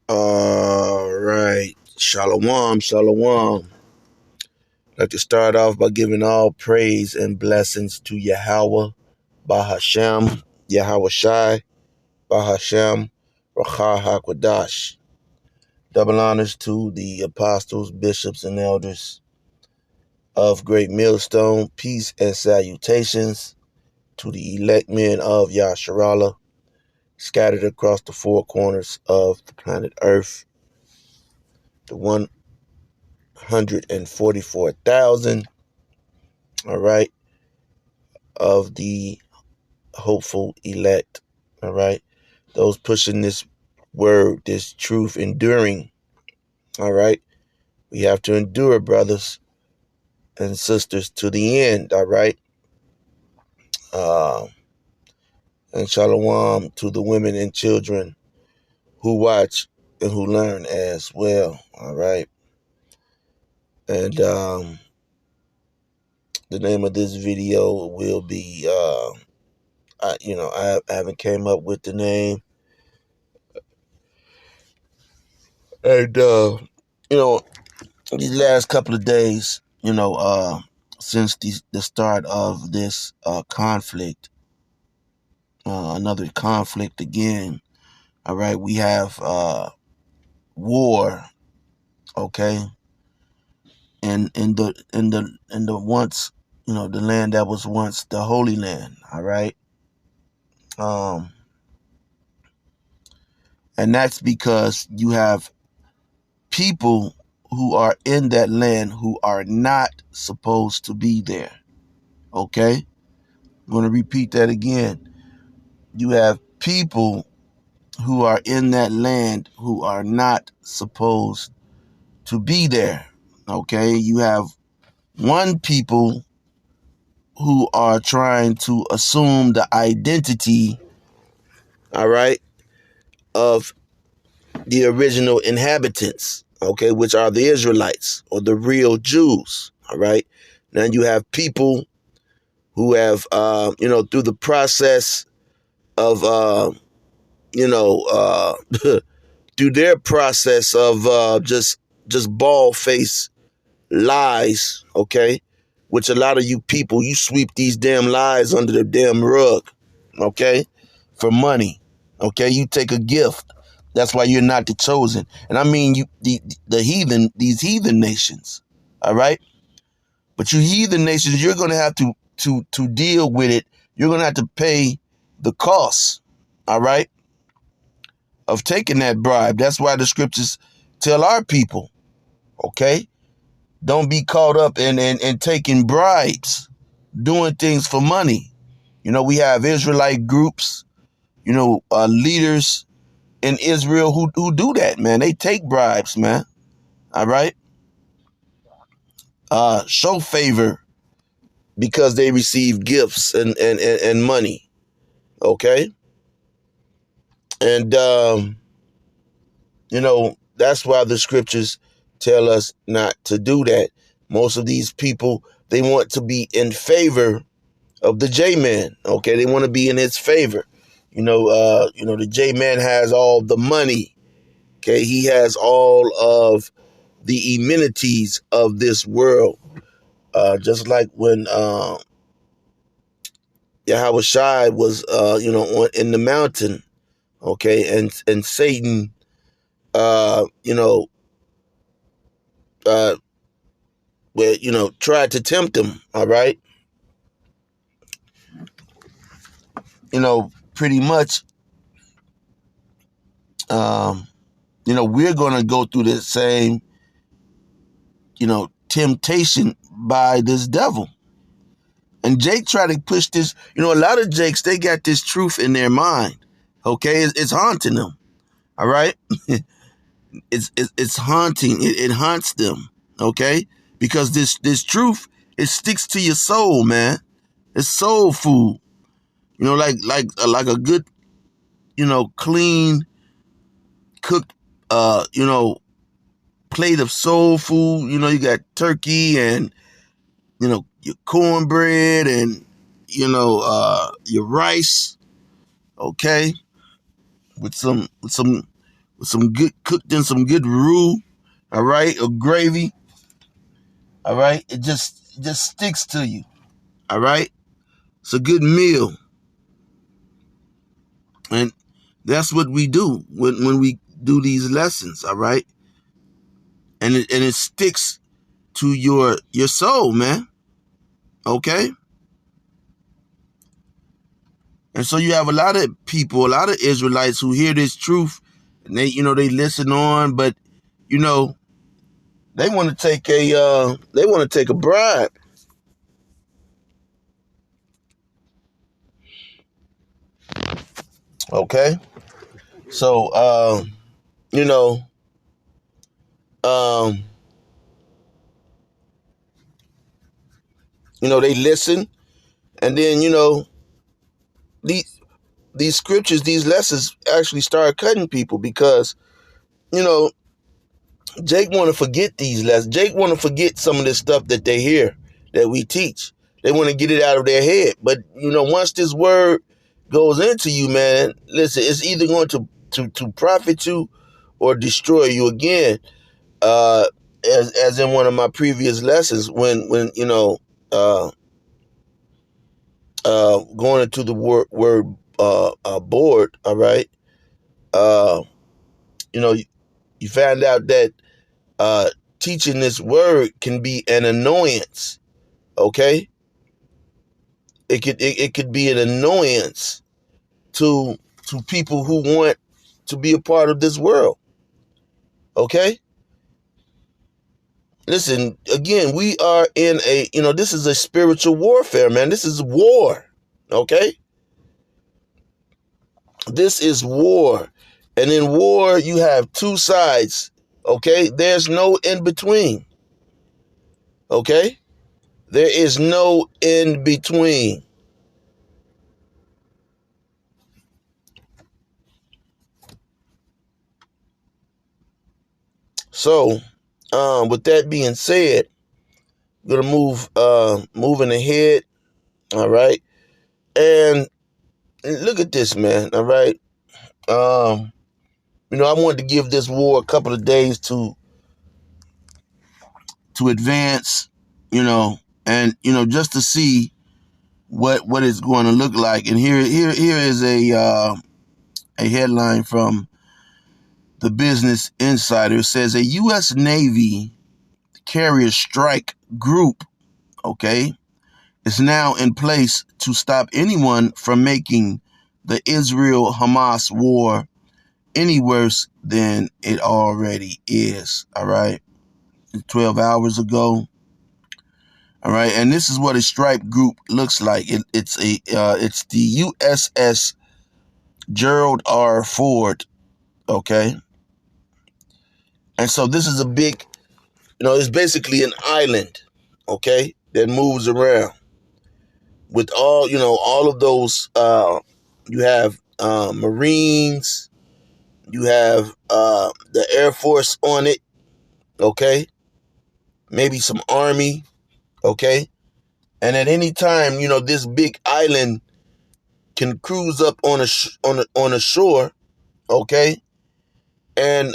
All right. Shalom, shalom. I'd like to start off by giving all praise and blessings to Yahweh, Bahashem, Yahweh Shai, Bahashem, Racha HaKodash. Double honors to the apostles, bishops, and elders of Great Millstone. Peace and salutations to the elect men of Yasharallah, scattered across the four corners of the planet Earth. The 144,000, all right, of the hopeful elect, all right, those pushing this word, this truth, enduring, all right. We have to endure, brothers and sisters, to the end, all right. Uh, and shalom to the women and children who watch and who learn as well, all right. And the name of this video will be, I haven't came up with the name. And, these last couple of days, since the start of this conflict, another conflict again, all right, we have war, okay, and in the once, the land that was once the Holy Land, all right, um, and that's because you have people who are in that land who are not supposed to be there. Okay? I'm going to repeat that again. You have people who are in that land who are not supposed to be there. Okay? You have one people who are trying to assume the identity, all right, of the original inhabitants, okay, which are the Israelites or the real Jews, all right. Now you have people who have, through the process of, through their process of just bald face lies, okay, which a lot of you people, you sweep these damn lies under the damn rug, okay, for money, okay. You take a gift. That's why you're not the chosen. And I mean, the heathen, these heathen nations, all right. But you heathen nations, you're going to have to deal with it. You're going to have to pay the cost, all right, of taking that bribe. That's why the scriptures tell our people, okay, don't be caught up in taking bribes, doing things for money. We have Israelite groups, leaders in Israel who do that, man. They take bribes, man. All right. Show favor because they receive gifts and money. Okay. And, that's why the scriptures tell us not to do that. Most of these people, they want to be in favor of the J-Man. Okay. They want to be in his favor. The J-Man has all the money. Okay. He has all of the amenities of this world. Just like when Yahweh Shai was, in the mountain, okay, and Satan, uh, you know, uh, tried to tempt him. All right, pretty much, we're gonna go through the same, temptation by this devil. And Jake tried to push this. A lot of Jakes, they got this truth in their mind. Okay, it's haunting them. All right. It's haunting. It haunts them. Okay, because this truth, it sticks to your soul, man. It's soul food. Like a good, clean cooked, plate of soul food. You got turkey and your cornbread and your rice. Okay, with some with some good cooked in some good roux, all right, or gravy, all right. It just sticks to you, all right. It's a good meal, and that's what we do when we do these lessons, all right. And it sticks to your soul, man. Okay. And so you have a lot of people, a lot of Israelites who hear this truth, and they listen on, but you know, they want to take a bribe. Okay. So you know, um, they listen, and then these these scriptures, these lessons actually start cutting people because you know Jake want to forget these lessons. Jake want to forget some of this stuff that they hear that we teach. They want to get it out of their head. But once this word goes into you, man, listen, it's either going to profit you or destroy you. Again, as in one of my previous lessons, when uh, going into the word board, all right, uh, you find out that uh, teaching this word can be an annoyance. Okay, it could be an annoyance to people who want to be a part of this world. Okay, listen again. We are in this is a spiritual warfare, man. This is war. Okay, this is war, and in war you have two sides. Okay, there's no in between. Okay, there is no in between. So, with that being said, we're gonna moving ahead. All right, and look at this, man. All right, I wanted to give this war a couple of days to advance, and just to see what it's going to look like. And here is a headline from the Business Insider. It says a U.S. Navy carrier strike group, okay, is now in place to stop anyone from making the Israel-Hamas war any worse than it already is. All right, 12 hours ago. All right, and this is what a strike group looks like. It's the USS Gerald R. Ford. Okay, and so this is a big, it's basically an island. Okay, that moves around with all of those. You have Marines. You have the Air Force on it. Okay, maybe some Army. Okay, and at any time, this big island can cruise up on a shore. Okay, and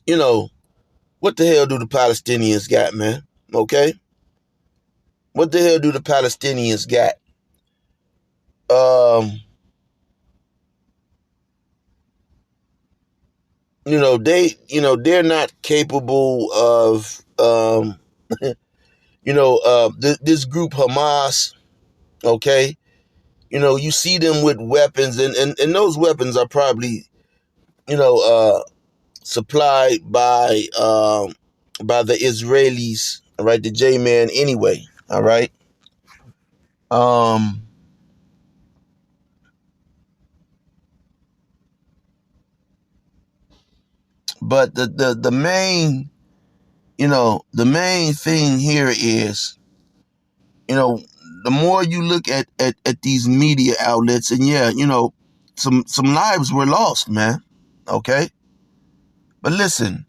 you know what the hell do the Palestinians got, man? Okay, what the hell do the Palestinians got? Um, they're not capable of this group Hamas. Okay, you see them with weapons, and those weapons are probably you know uh supplied by the Israelis, all right, the J-Man anyway, all right. Um, but the main thing here is, you know, the more you look at these media outlets, and yeah, some lives were lost, man. Okay, but listen,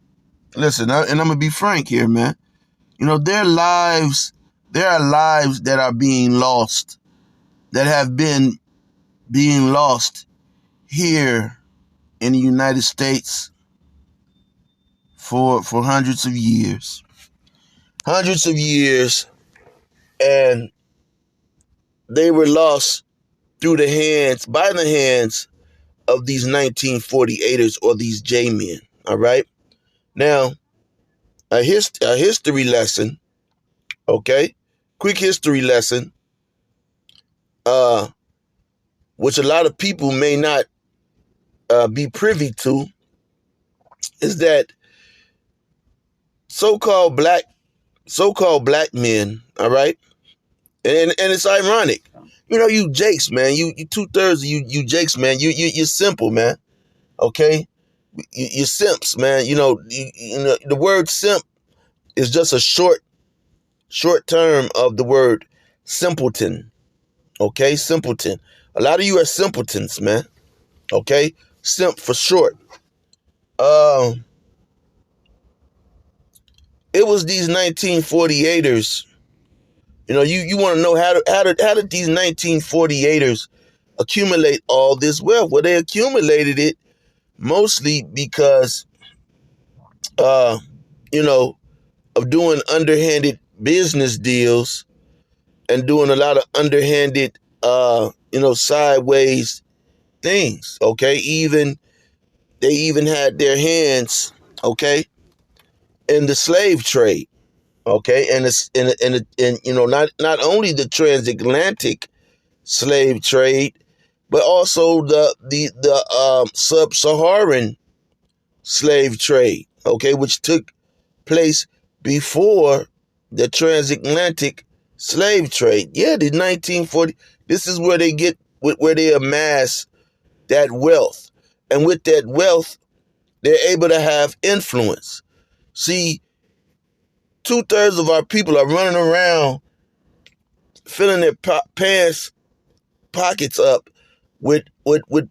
and I'm gonna be frank here, man. There are lives that are being lost, that have been being lost here in the United States for hundreds of years. Hundreds of years, and they were lost by the hands of these 1948ers or these J-men. All right. Now, a history lesson, okay? Quick history lesson, which a lot of people may not be privy to, is that so-called black men, all right? And it's ironic. You know, you jakes, man. You 2/3 of you jakes, man. You're simple, man. Okay? You're simps, man. You know, the word simp is just a short term of the word simpleton. Okay? Simpleton. A lot of you are simpletons, man. Okay? Simp for short. It was these 1948ers. You know, you want to know how did these 1948ers accumulate all this wealth? Well, they accumulated it mostly because, you know, of doing underhanded business deals and doing a lot of underhanded, you know, sideways things. Okay, they even had their hands, okay, in the slave trade. Okay, and it's in you know, not only the transatlantic slave trade, but also the sub-Saharan slave trade. Okay, which took place before the transatlantic slave trade. Yeah, the 1940. This is where they amass that wealth, and with that wealth, they're able to have influence. See, 2/3 of our people are running around filling their pants pockets up with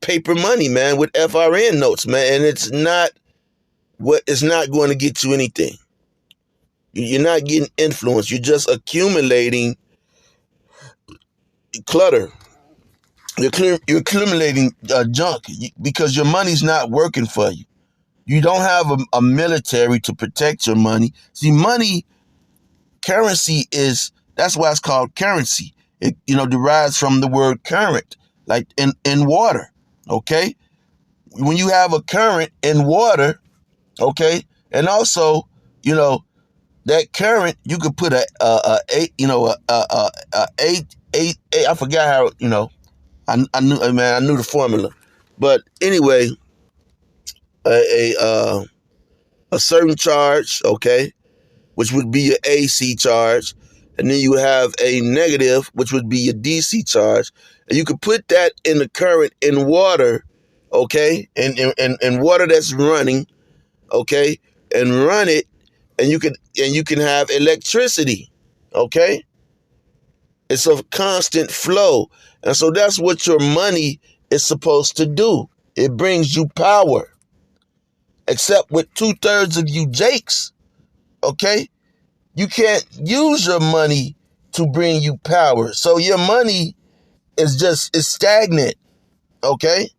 paper money, man, with FRN notes, man, and it's not going to get you anything. You're not getting influence. You're just accumulating clutter. You're accumulating junk because your money's not working for you. You don't have a military to protect your money. See, currency that's why it's called currency. It, you know, derives from the word current, like in water. Okay, when you have a current in water, okay, and also, you know, that current, you could put a eight, you know, a eight. I forgot how, you know. I knew the formula, but anyway, a certain charge, okay, which would be your AC charge, and then you have a negative, which would be your DC charge, and you could put that in the current in water, okay, and water that's running, okay, and run it, and you can have electricity, okay. It's a constant flow, and so that's what your money is supposed to do. It brings you power. Except with 2/3 of you jakes, okay, you can't use your money to bring you power. So your money is stagnant, okay?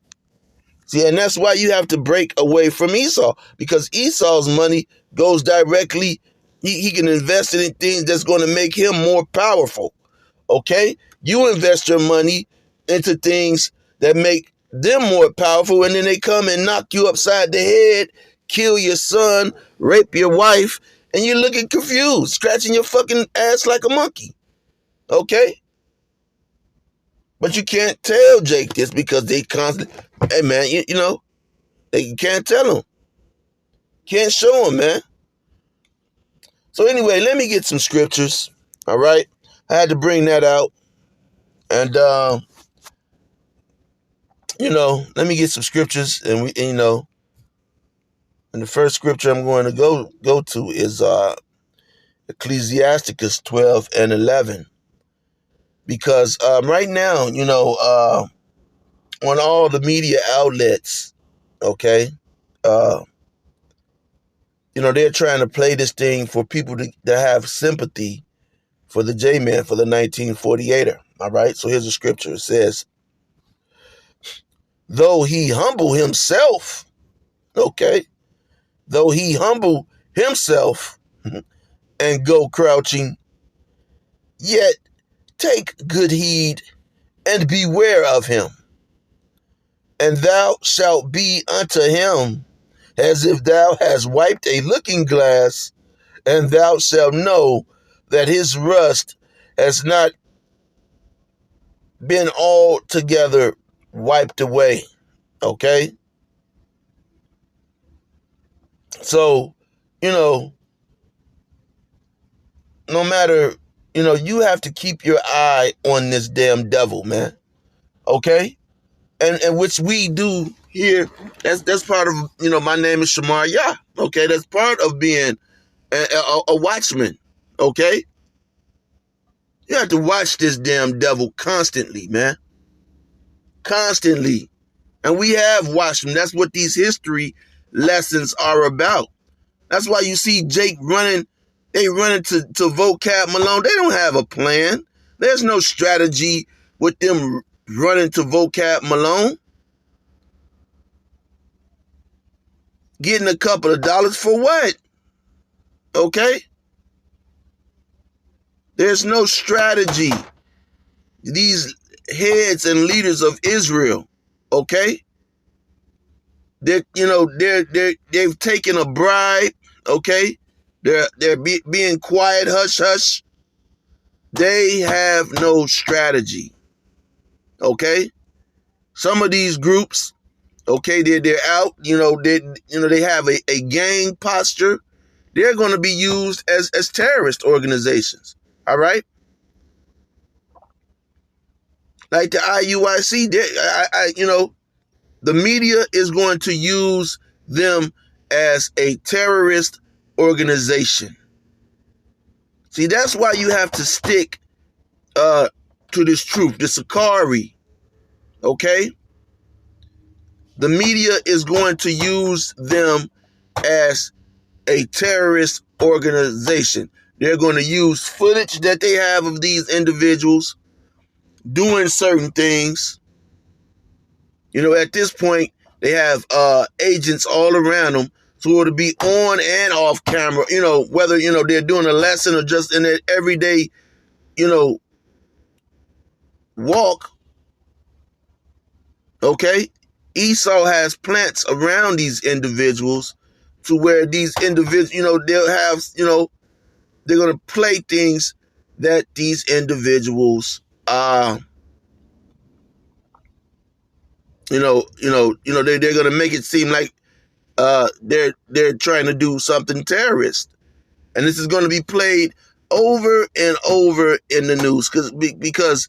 See, and that's why you have to break away from Esau, because Esau's money goes directly, he can invest it in things that's going to make him more powerful, okay? You invest your money into things that make them more powerful, and then they come and knock you upside the head, kill your son, rape your wife, and you're looking confused, scratching your fucking ass like a monkey, okay? But you can't tell Jake this because they constantly, hey man, you know, they can't tell him. Can't show him, man. So anyway, let me get some scriptures, all right? I had to bring that out. And, you know, let me get some scriptures. And you know, and the first scripture I'm going to go to is Ecclesiasticus 12:11. Because right now, you know, on all the media outlets, okay, you know, they're trying to play this thing for people to have sympathy for the J-Man, for the 1948er. All right, so here's the scripture. It says, though he humble himself, okay, though he humble himself and go crouching, yet take good heed and beware of him. And thou shalt be unto him as if thou hast wiped a looking glass, and thou shalt know that his rust has not been altogether wiped away. Okay? So, you know, no matter, you have to keep your eye on this damn devil, man. Okay? And which we do here. That's part of, my name is Shamar Yah. Okay? That's part of being a watchman. Okay? You have to watch this damn devil constantly, man. Constantly. And we have watched him. That's what these history lessons are about. That's why you see Jake running. They running to Vocab Malone. They don't have a plan. There's no strategy with them running to Vocab Malone. Getting a couple of dollars for what? Okay? There's no strategy. These heads and leaders of Israel, okay? They've taken a bribe, okay? They're being quiet, hush, hush. They have no strategy, okay? Some of these groups, okay, they're out, they have a gang posture. They're going to be used as terrorist organizations, all right? Like the IUIC, the media is going to use them as a terrorist organization. See, that's why you have to stick to this truth, the Sakari, okay? The media is going to use them as a terrorist organization. They're going to use footage that they have of these individuals doing certain things. At this point, they have agents all around them, so it'll be on and off camera, whether, they're doing a lesson or just in their everyday, walk. Okay? Esau has plants around these individuals to where these individuals, they'll have, they're going to play things that these individuals, they're going to make it seem like they're trying to do something terrorist. And this is going to be played over and over in the news because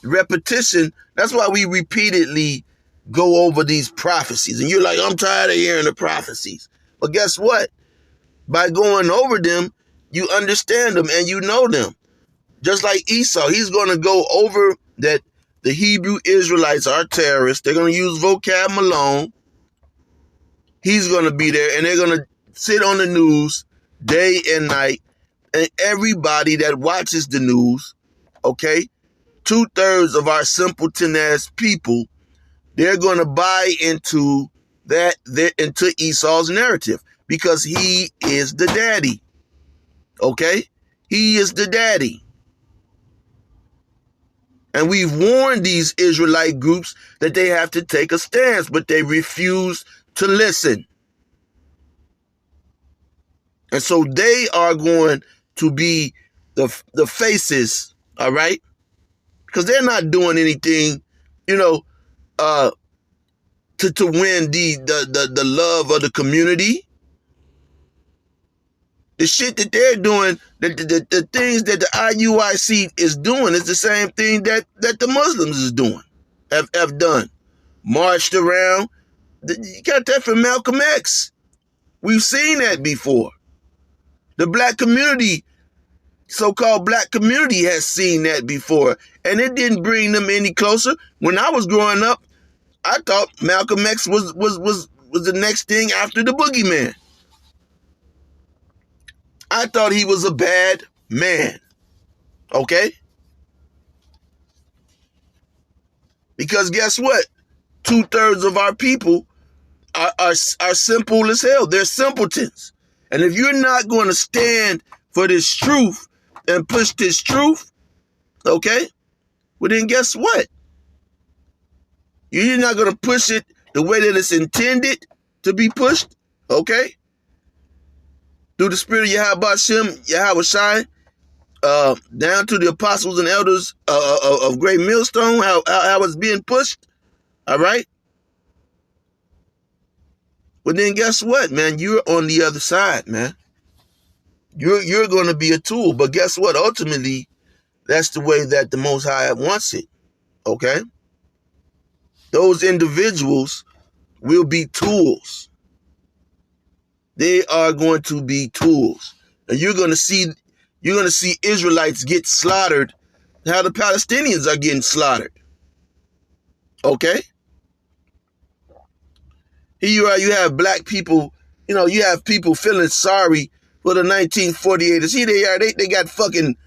repetition, that's why we repeatedly go over these prophecies. And you're like, I'm tired of hearing the prophecies. But guess what? By going over them, you understand them and you know them. Just like Esau, he's going to go over that the Hebrew Israelites are terrorists. They're going to use Vocab Malone. He's going to be there, and they're going to sit on the news day and night. And everybody that watches the news, okay, 2/3 of our simpleton-ass people, they're going to buy into into Esau's narrative because he is the daddy, okay? He is the daddy. And we've warned these Israelite groups that they have to take a stance, but they refuse to listen. And so they are going to be the faces, all right? Because they're not doing anything, to win the love of the community. The shit that they're doing, the things that the IUIC is doing is the same thing that the Muslims is doing, have done. Marched around. You got that from Malcolm X. We've seen that before. The black community, so-called black community, has seen that before. And it didn't bring them any closer. When I was growing up, I thought Malcolm X was the next thing after the boogeyman. I thought he was a bad man. Okay? Because guess what? 2/3 of our people are simple as hell. They're simpletons. And if you're not going to stand for this truth and push this truth, okay, well then guess what? You're not going to push it the way that it's intended to be pushed, okay? Through the spirit of Yahweh Shai, down to the apostles and elders of Great Millstone, how it's being pushed, all right? Well, then guess what, man? You're on the other side, man. You're going to be a tool, but guess what? Ultimately, that's the way that the Most High wants it, okay? Those individuals will be tools. They are going to be tools. And you're going to see Israelites get slaughtered how the Palestinians are getting slaughtered. Okay? Here you are, you have black people, you have people feeling sorry for the 1948ers. Here they are, they got fucking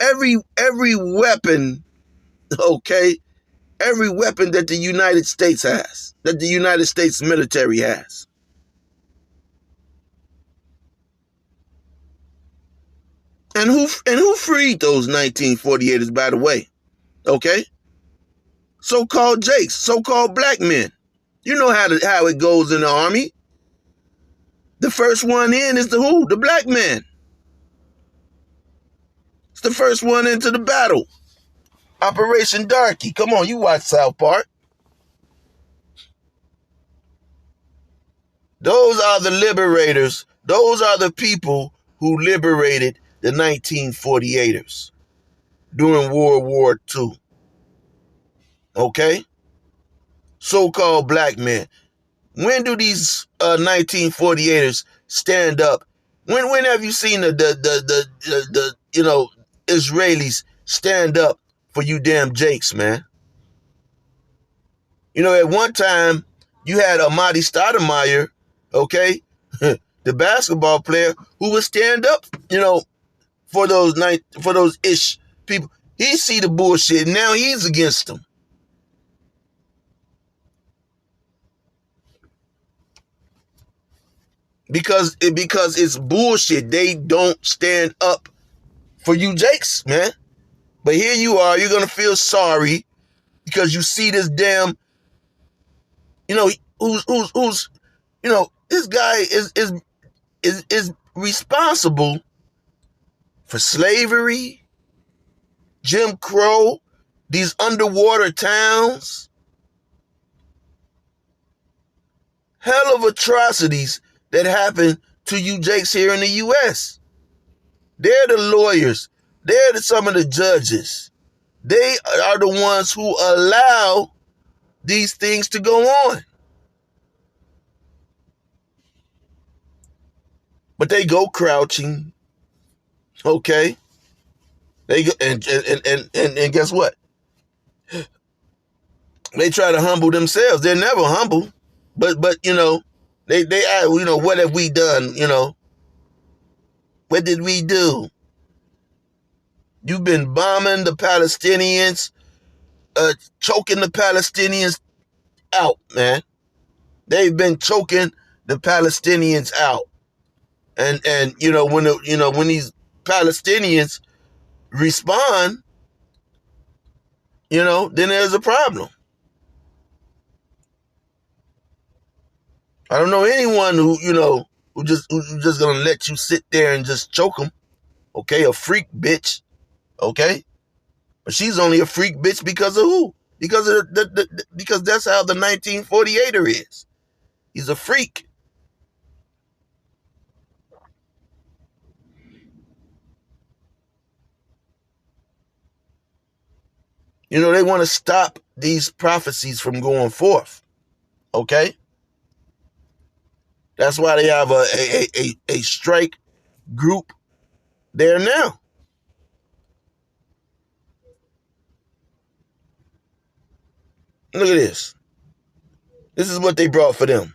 every weapon, okay? Every weapon that the United States has, that the United States military has. And who freed those 1948ers, by the way? Okay? So-called Jakes, so-called black men. You know how it goes in the army. The first one in is the who? The black man. It's the first one into the battle. Operation Darky. Come on, you watch South Park. Those are the liberators. Those are the people who liberated the 1948ers during World War II. Okay? So-called black men. When do these 1948ers stand up? When have you seen the Israelis stand up for you damn Jakes, man? At one time you had Amadi Stoudemire, okay, the basketball player who would stand up, for those ish people. He see the bullshit. Now he's against them. Because it's bullshit. They don't stand up for you Jakes, man. But here you are, you're gonna feel sorry because you see this damn, who's this guy is responsible for slavery, Jim Crow, these underwater towns, hell of atrocities that happen to you Jakes here in the U.S. They're the lawyers. They're some of the judges. They are the ones who allow these things to go on. But they go crouching. They go, and guess what? They try to humble themselves. They're never humble. But they what have we done? What did we do? You've been bombing the Palestinians, choking the Palestinians out, man. They've been choking the Palestinians out. And when these Palestinians respond, then there's a problem. I don't know anyone who's just gonna let you sit there and just choke them. Okay, a freak bitch. Okay, but she's only a freak bitch because of who? Because of because that's how the 1948er is. He's a freak. They want to stop these prophecies from going forth. Okay? That's why they have a strike group there now. Look at this. This is what they brought for them.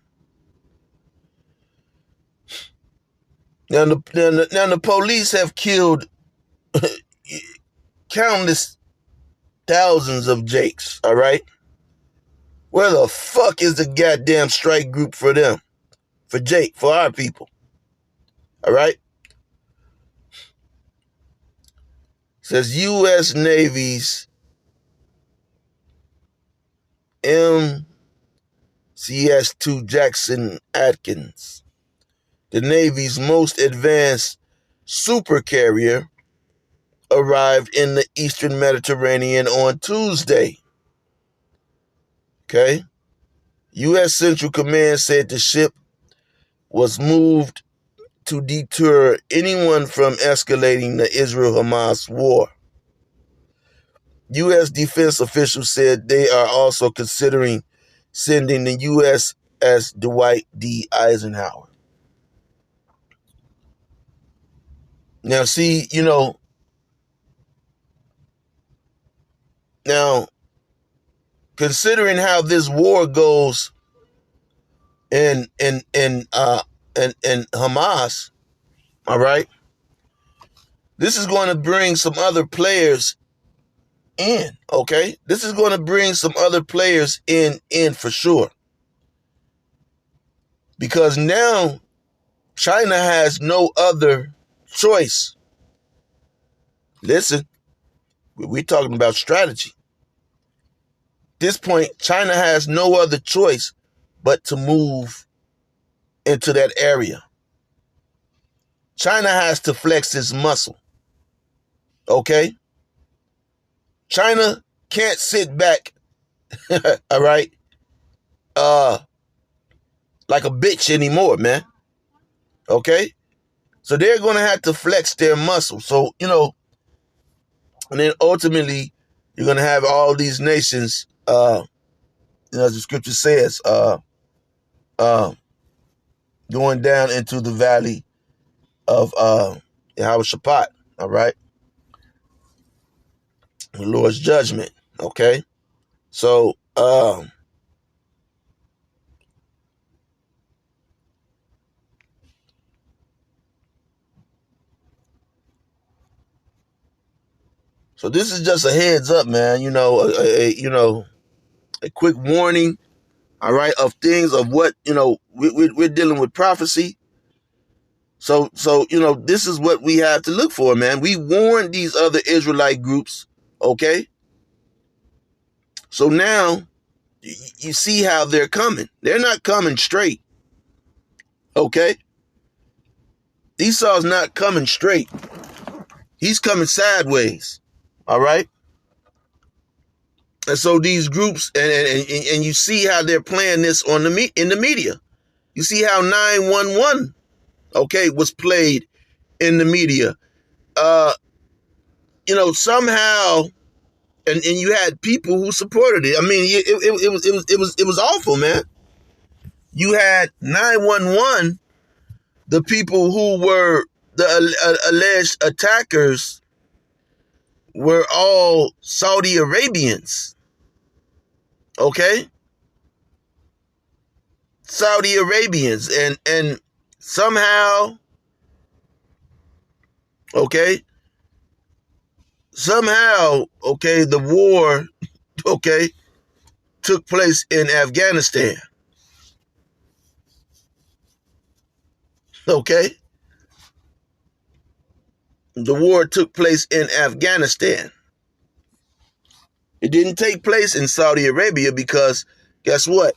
Now the police have killed countless thousands of Jakes, all right? Where the fuck is the goddamn strike group for them? For Jake, for our people. All right? Says U.S. Navy's MCS-2 Jackson Atkins, the Navy's most advanced supercarrier, arrived in the Eastern Mediterranean on Tuesday. Okay? U.S. Central Command said the ship was moved to deter anyone from escalating the Israel-Hamas war. U.S. defense officials said they are also considering sending the USS Dwight D. Eisenhower. Now, see, now considering how this war goes in Hamas, all right, this is going to bring some other players in. Okay, this is going to bring some other players in for sure, because now China has no other choice. Listen, we're talking about strategy. At this point, China has no other choice but to move into that area. China has to flex its muscle. Okay? China can't sit back, all right, like a bitch anymore, man. Okay? So they're going to have to flex their muscle. So, and then ultimately, you're going to have all these nations, as the scripture says, going down into the valley of Yehoshaphat, all right? The Lord's judgment, okay? So, so this is just a heads up, man. A quick warning, all right, of things of what we're dealing with prophecy. So this is what we have to look for, man. We warned these other Israelite groups, okay? So now you see how they're coming. They're not coming straight, okay? Esau's not coming straight. He's coming sideways, all right? And so these groups, and you see how they're playing this in the media. You see how 911, okay, was played in the media. Somehow, and you had people who supported it. I mean, it was awful, man. You had 911, the people who were the alleged attackers were all Saudi Arabians, okay? Saudi Arabians, and somehow, okay, the war, okay, took place in Afghanistan, okay? The war took place in Afghanistan. It didn't take place in Saudi Arabia because guess what?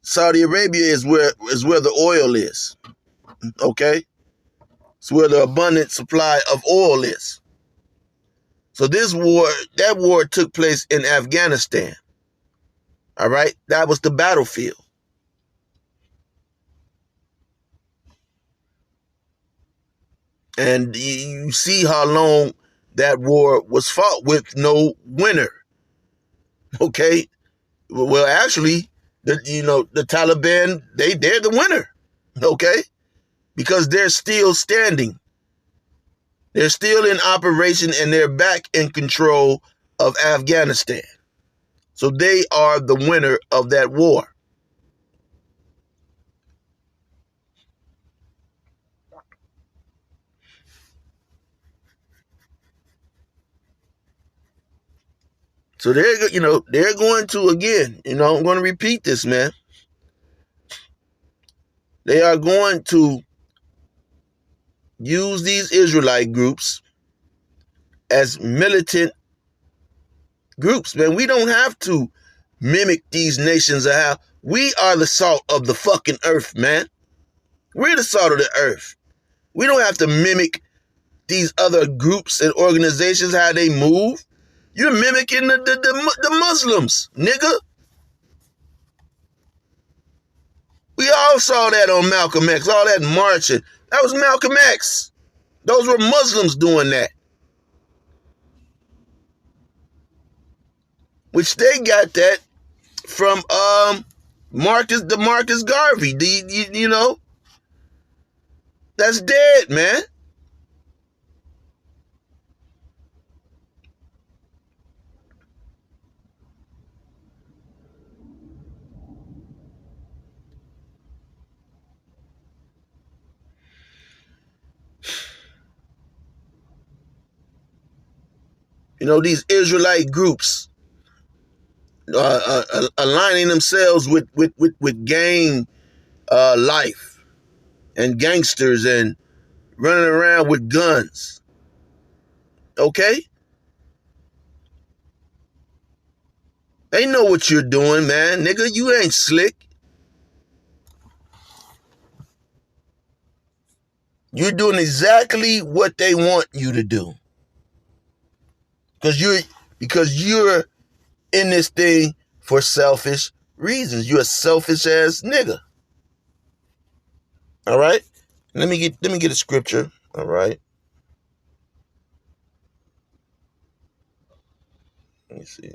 Saudi Arabia is where the oil is, okay? It's where the abundant supply of oil is. So that war took place in Afghanistan. All right? That was the battlefield. And you see how long that war was fought with no winner. Okay? Well, actually, the Taliban, they're the winner. Okay? Because they're still standing. They're still in operation and they're back in control of Afghanistan. So they are the winner of that war. So they're going to, again, I'm going to repeat this, man. They are going to use these Israelite groups as militant groups, man. We don't have to mimic these nations. We are the salt of the fucking earth, man. We're the salt of the earth. We don't have to mimic these other groups and organizations, how they move. You're mimicking the Muslims, nigga. We all saw that on Malcolm X, all that marching. That was Malcolm X. Those were Muslims doing that. Which they got that from Marcus Garvey. That's dead, man. These Israelite groups aligning themselves with gang life and gangsters and running around with guns. Okay? They know what you're doing, man. Nigga, you ain't slick. You're doing exactly what they want you to do. Because you're in this thing for selfish reasons. You're a selfish ass nigga. All right? Let me get a scripture. All right? Let me see.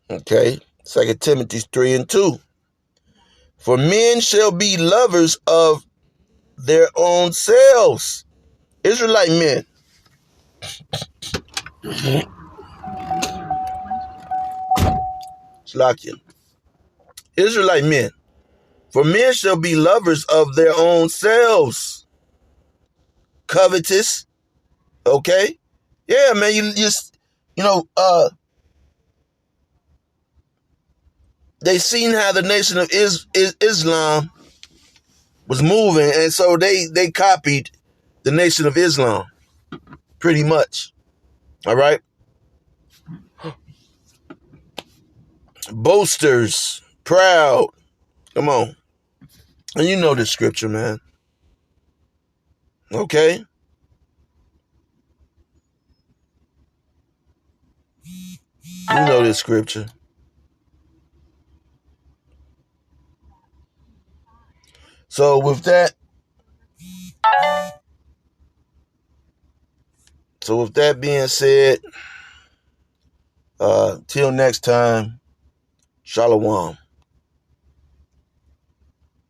Okay? 2 Timothy 3:2. For men shall be lovers of their own selves. Israelite men. Slakia. Israelite men. For men shall be lovers of their own selves. Covetous. Okay? Yeah, man, they seen how the nation of Islam was moving, and so they copied the nation of Islam, pretty much. All right? Boasters, proud. Come on. And you know this scripture, man. Okay? You know this scripture. So with that being said, till next time, Shalom.